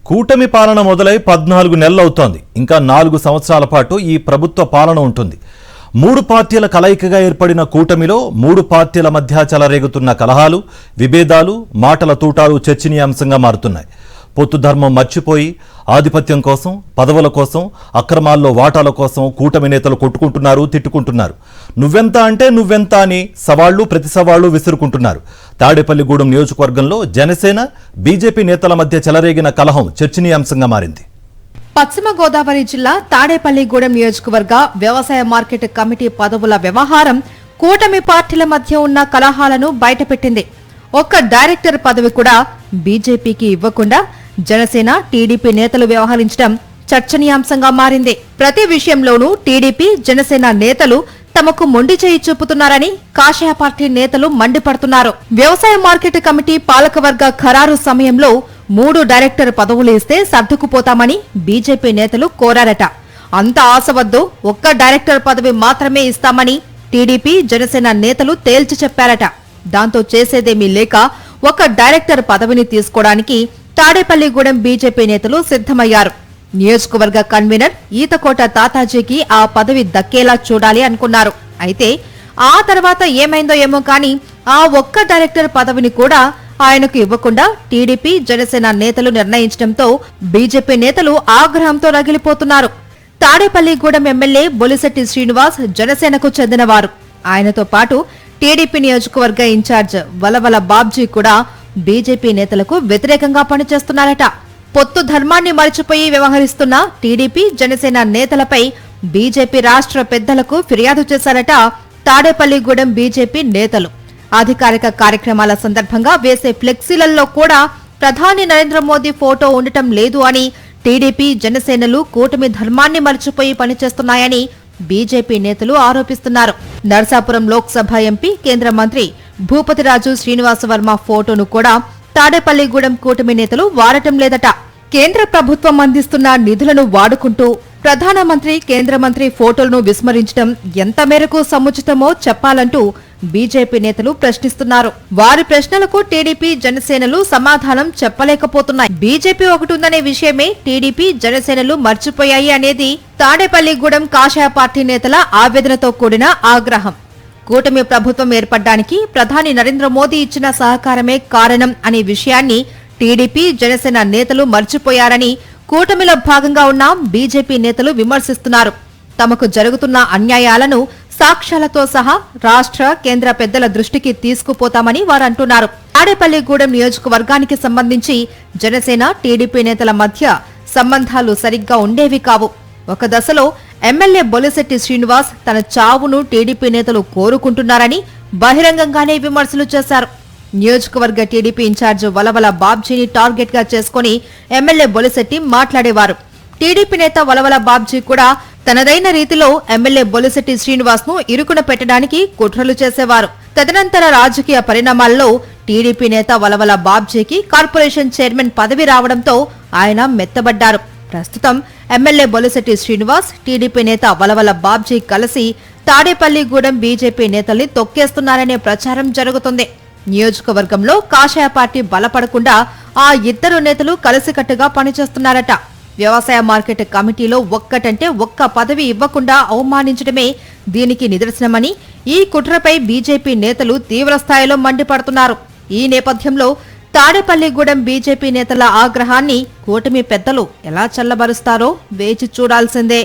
కూటమి పాలన మొదలై 14 నెలలవుతోంది. ఇంకా 4 సంవత్సరాల పాటు ఈ ప్రభుత్వ పాలన ఉంటుంది. 3 పార్టీల కలయికగా ఏర్పడిన కూటమిలో 3 పార్టీల మధ్య చెలరేగుతున్న కలహాలు, విభేదాలు, మాటల తూటాలు చర్చనీయాంశంగా మారుతున్నాయి. పొత్తు ధర్మం మర్చిపోయి ఆధిపత్యం కోసం, పదవుల కోసం, అక్రమాల్లో వాటాల కోసం కూటమి నేతలు కొట్టుకుంటున్నారు, తిట్టుకుంటున్నారు. నువ్వెంత అంటే నువ్వెంత అని సవాళ్లు ప్రతి సవాళ్లు విసురుకుంటున్నారు. తాడేపల్లిగూడెం నియోజకవర్గంలో జనసేన, బీజేపీ నేతల మధ్య చెలరేగిన కలహం చర్చనీయాంశంగా మారింది. పశ్చిమ గోదావరి జిల్లా తాడేపల్లిగూడెం నియోజకవర్గ వ్యవసాయ మార్కెట్ కమిటీ పదవుల వ్యవహారం కూటమి పార్టీల మధ్య ఉన్న కలహాలను బయటపెట్టింది. ఒక్క డైరెక్టర్ పదవి కూడా బీజేపీకి ఇవ్వకుండా జనసేన, టీడీపీ నేతలు వ్యవహరించడం చర్చనీయాంశంగా మారింది. ప్రతి విషయంలోనూ టీడీపీ, జనసేన నేతలు తమకు మొండి చేయి చూపుతున్నారని కాషాయ పార్టీ నేతలు మండిపడుతున్నారు. వ్యవసాయ మార్కెట్ కమిటీ పాలకవర్గ ఖరారు సమయంలో 3 డైరెక్టర్ పదవులు ఇస్తే సర్దుకుపోతామని బీజేపీ నేతలు కోరారట. అంత ఆశవద్దు, ఒక్క డైరెక్టర్ పదవి మాత్రమే ఇస్తామని టీడీపీ, జనసేన నేతలు తేల్చి చెప్పారట. దాంతో చేసేదేమీ లేక ఒక డైరెక్టర్ పదవిని తీసుకోవడానికి తాడేపల్లిగూడెం బీజేపీ నేతలు సిద్ధమయ్యారు. నియోజకవర్గ కన్వీనర్ ఈతకోట తాతాజీకి ఆ పదవి దక్కేలా చూడాలి అనుకున్నారు. అయితే ఆ తర్వాత ఏమైందో ఏమో కానీ ఆ ఒక్క డైరెక్టర్ పదవిని కూడా ఆయనకు ఇవ్వకుండా టీడీపీ, జనసేన నేతలు నిర్ణయించడంతో బీజేపీ నేతలు ఆగ్రహంతో రగిలిపోతున్నారు. తాడేపల్లిగూడెం ఎమ్మెల్యే బొలిశెట్టి శ్రీనివాస్ జనసేనకు చెందినవారు. ఆయనతో పాటు టీడీపీ నియోజకవర్గ ఇన్ఛార్జ్ వలవల బాబ్జీ కూడా బీజేపీ నేతలకు వ్యతిరేకంగా పనిచేస్తున్నారట. పొత్తు ధర్మాన్ని మరిచిపోయి వ్యవహరిస్తున్న టీడీపీ, జనసేన నేతలపై బీజేపీ రాష్ట్ర పెద్దలకు ఫిర్యాదు చేశారట తాడేపల్లిగూడెం బీజేపీ నేతలు. అధికారిక కార్యక్రమాల సందర్భంగా వేసే ఫ్లెక్సీలలో కూడా ప్రధాని నరేంద్ర మోదీ ఫోటో ఉండటం లేదు అని టీడీపీ, జనసేనలు కూటమి ధర్మాన్ని మరిచిపోయి పనిచేస్తున్నాయని బీజేపీ నేతలు ఆరోపిస్తున్నారు. నర్సాపురం లోక్సభ ఎంపీ, కేంద్ర మంత్రి భూపతిరాజు శ్రీనివాసవర్మ ఫోటోను కూడా తాడేపల్లిగూడెం కూటమి నేతలు వాడటం లేదట. కేంద్ర ప్రభుత్వం అందిస్తున్న నిధులను వాడుకుంటూ ప్రధానమంత్రి, కేంద్ర మంత్రి ఫోటోలను విస్మరించడం ఎంత మేరకు సముచితమో చెప్పాలంటూ బీజేపీ నేతలు ప్రశ్నిస్తున్నారు. వారి ప్రశ్నలకు టీడీపీ, జనసేనలు సమాధానం చెప్పలేకపోతున్నాయి. బీజేపీ ఒకటి ఉందనే విషయమే టీడీపీ, జనసేనలు మర్చిపోయాయి అనేది తాడేపల్లిగూడెం కాషాయ పార్టీ నేతల ఆవేదనతో కూడిన ఆగ్రహం. కూటమి ప్రభుత్వం ఏర్పడ్డానికి ప్రధాని నరేంద్ర మోదీ ఇచ్చిన సహకారమే కారణం అనే విషయాన్ని టీడీపీ, జనసేన నేతలు మర్చిపోయారని కూటమిలో భాగంగా ఉన్న బీజేపీ నేతలు విమర్శిస్తున్నారు. తమకు జరుగుతున్న అన్యాయాలను సాక్ష్యాలతో సహా రాష్ట్ర, కేంద్ర పెద్దల దృష్టికి తీసుకుపోతామని వారు అంటున్నారు. తాడేపల్లిగూడెం నియోజకవర్గానికి సంబంధించి జనసేన, టీడీపీ నేతల మధ్య సంబంధాలు సరిగ్గా ఉండేవి కావు. ఒక దశలో ఎమ్మెల్యే బొలిశెట్టి శ్రీనివాస్ తన చావును టీడీపీ నేతలు కోరుకుంటున్నారని బహిరంగంగానే విమర్శలు చేశారు. నియోజకవర్గ టీడీపీ ఇన్ఛార్జ్ వలవల బాబ్జీని టార్గెట్ గా చేసుకుని ఎమ్మెల్యే బొలిశెట్టి మాట్లాడేవారు. టీడీపీ నేత వలవల బాబ్జీ కూడా తనదైన రీతిలో ఎమ్మెల్యే బొలిశెట్టి శ్రీనివాస్ ను ఇరుకున పెట్టడానికి కుట్రలు చేసేవారు. తదనంతర రాజకీయ పరిణామాల్లో టీడీపీ నేత వలవల బాబ్జీకి కార్పొరేషన్ చైర్మన్ పదవి రావడంతో ఆయన మెత్తబడ్డారు. ప్రస్తుతం ఎమ్మెల్యే బొలిశెట్టి శ్రీనివాస్, టీడీపీ నేత వలవల బాబ్జీ కలిసి తాడేపల్లిగూడెం బీజేపీ నేతల్ని తొక్కేస్తున్నారనే ప్రచారం జరుగుతుంది. నియోజకవర్గంలో కాషాయ పార్టీ బలపడకుండా ఆ ఇద్దరు నేతలు కలిసికట్టుగా పనిచేస్తున్నారట. వ్యవసాయ మార్కెట్ కమిటీలో ఒక్కటంటే ఒక్క పదవి ఇవ్వకుండా అవమానించడమే దీనికి నిదర్శనమని ఈ కుట్రపై బీజేపీ నేతలు తీవ్రస్థాయిలో మండిపడుతున్నారు. ఈ నేపథ్యంలో తాడేపల్లిగూడెం బీజేపీ నేతల ఆగ్రహాన్ని కూటమి పెద్దలు ఎలా చల్లబరుస్తారో వేచి చూడాల్సిందే.